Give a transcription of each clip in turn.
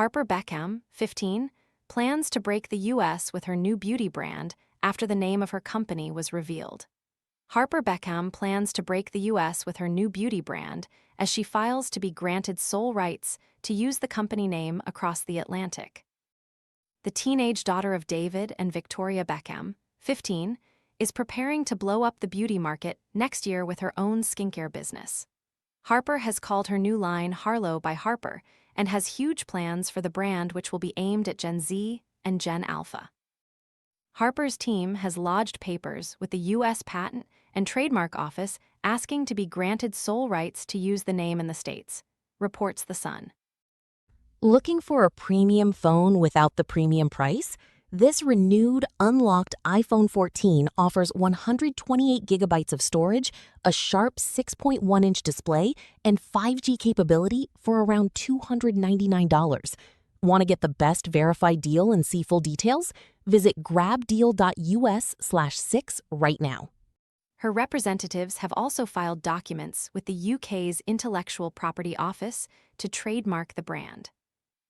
Harper Beckham, 15, plans to break the U.S. with her new beauty brand after the name of her company was revealed. Harper Beckham plans to break the U.S. with her new beauty brand as she files to be granted sole rights to use the company name across the Atlantic. The teenage daughter of David and Victoria Beckham, 15, is preparing to blow up the beauty market next year with her own skincare business. Harper has called her new line Harlo by Harper and has huge plans for the brand, which will be aimed at Gen Z and Gen Alpha. Harper's team has lodged papers with the U.S. Patent and Trademark Office asking to be granted sole rights to use the name in the States, reports The Sun. Looking for a premium phone without the premium price? This renewed, unlocked iPhone 14 offers 128 gigabytes of storage, a sharp 6.1-inch display, and 5G capability for around $299. Want to get the best verified deal and see full details? Visit grabdeal.us/6 right now. Her representatives have also filed documents with the UK's Intellectual Property Office to trademark the brand.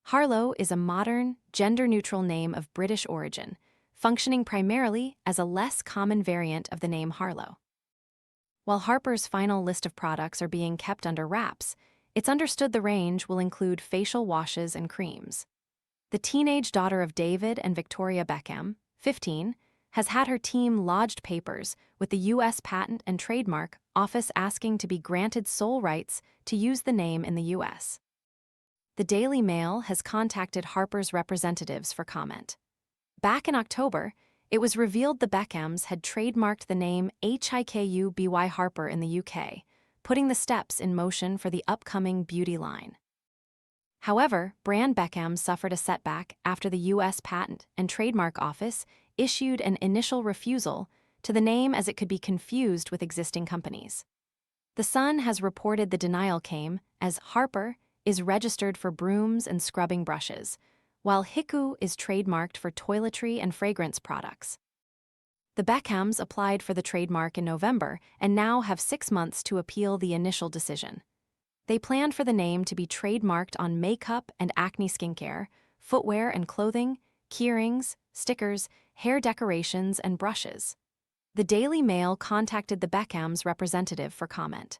Harlo is a modern, gender-neutral name of British origin, functioning primarily as a less common variant of the name Harlow. While Harper's final list of products are being kept under wraps, it's understood the range will include facial washes and creams. The teenage daughter of David and Victoria Beckham, 15, has had her team lodged papers with the U.S. Patent and Trademark Office asking to be granted sole rights to use the name in the U.S. The Daily Mail has contacted Harper's representatives for comment. Back in October, it was revealed the Beckhams had trademarked the name HIKUBY Harper in the UK, putting the steps in motion for the upcoming beauty line. However, brand Beckham suffered a setback after the U.S. Patent and Trademark Office issued an initial refusal to the name as it could be confused with existing companies. The Sun has reported the denial came as Harper is registered for brooms and scrubbing brushes, while Hiku is trademarked for toiletry and fragrance products. The Beckhams applied for the trademark in November and now have 6 months to appeal the initial decision. They planned for the name to be trademarked on makeup and acne skincare, footwear and clothing, keyrings, stickers, hair decorations, and brushes. The Daily Mail contacted the Beckhams' representative for comment.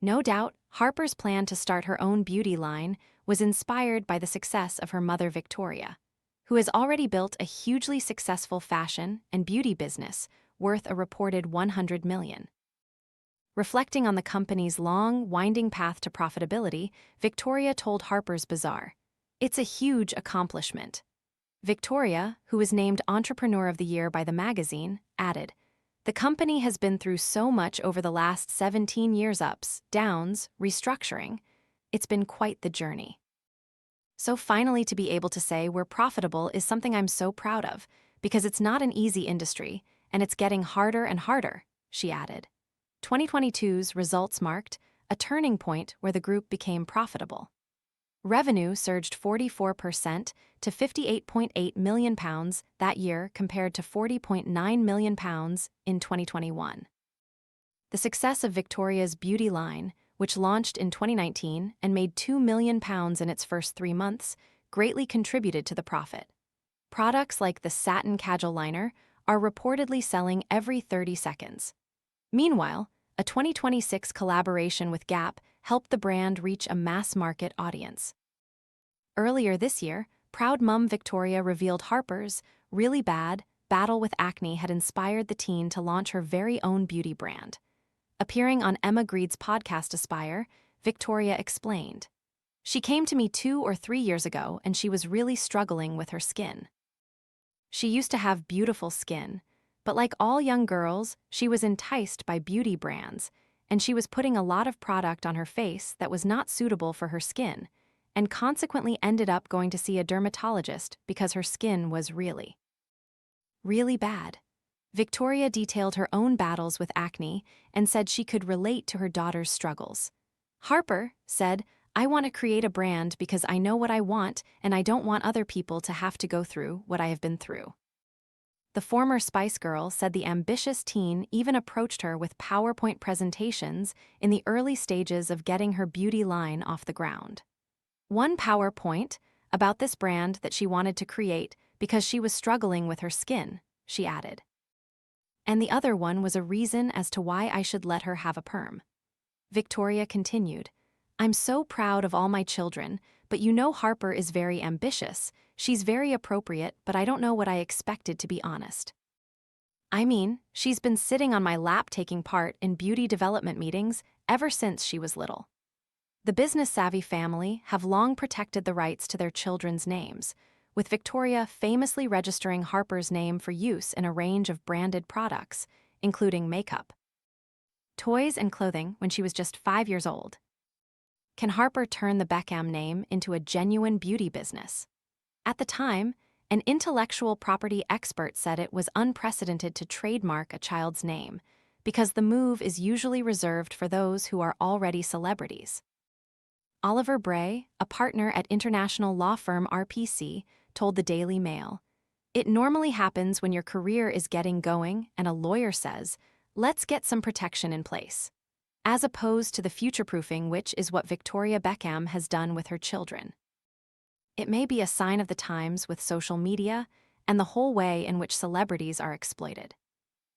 No doubt, Harper's plan to start her own beauty line was inspired by the success of her mother Victoria, who has already built a hugely successful fashion and beauty business worth a reported $100 million. Reflecting on the company's long, winding path to profitability, Victoria told Harper's Bazaar, "It's a huge accomplishment." Victoria, who was named Entrepreneur of the Year by the magazine, added, "The company has been through so much over the last 17 years, ups, downs, restructuring. It's been quite the journey. So finally to be able to say we're profitable is something I'm so proud of, because it's not an easy industry, and it's getting harder and harder," she added. 2022's results marked a turning point where the group became profitable. Revenue surged 44% to £58.8 million that year compared to £40.9 million in 2021. The success of Victoria's beauty line, which launched in 2019 and made £2 million in its first 3 months, greatly contributed to the profit. Products like the satin cajal liner are reportedly selling every 30 seconds. Meanwhile, a 2026 collaboration with Gap helped the brand reach a mass-market audience. Earlier this year, proud mum Victoria revealed Harper's really bad battle with acne had inspired the teen to launch her very own beauty brand. Appearing on Emma Greed's podcast Aspire, Victoria explained, "She came to me 2 or 3 years ago and she was really struggling with her skin. She used to have beautiful skin, but like all young girls, she was enticed by beauty brands, and she was putting a lot of product on her face that was not suitable for her skin, and consequently ended up going to see a dermatologist because her skin was really bad." Victoria detailed her own battles with acne and said she could relate to her daughter's struggles. Harper said, "I want to create a brand because I know what I want and I don't want other people to have to go through what I have been through." The former Spice Girl said the ambitious teen even approached her with PowerPoint presentations in the early stages of getting her beauty line off the ground. One PowerPoint, about this brand that she wanted to create because she was struggling with her skin, she added. And the other one was a reason as to why I should let her have a perm. Victoria continued, I'm so proud of all my children, but you know Harper is very ambitious. She's very appropriate, but I don't know what I expected, to be honest. I mean, she's been sitting on my lap taking part in beauty development meetings ever since she was little. The business-savvy family have long protected the rights to their children's names, with Victoria famously registering Harper's name for use in a range of branded products, including makeup, toys, and clothing when she was just 5 years old. Can Harper turn the Beckham name into a genuine beauty business? At the time, an intellectual property expert said it was unprecedented to trademark a child's name, because the move is usually reserved for those who are already celebrities. Oliver Bray, a partner at international law firm RPC, told the Daily Mail, "It normally happens when your career is getting going and a lawyer says, 'Let's get some protection in place,' as opposed to the future-proofing, which is what Victoria Beckham has done with her children. It may be a sign of the times with social media and the whole way in which celebrities are exploited.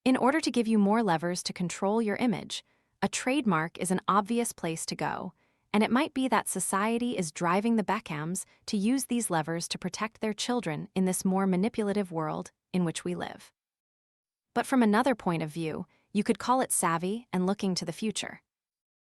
In order to give you more levers to control your image, a trademark is an obvious place to go, and it might be that society is driving the Beckhams to use these levers to protect their children in this more manipulative world in which we live. But from another point of view, you could call it savvy and looking to the future.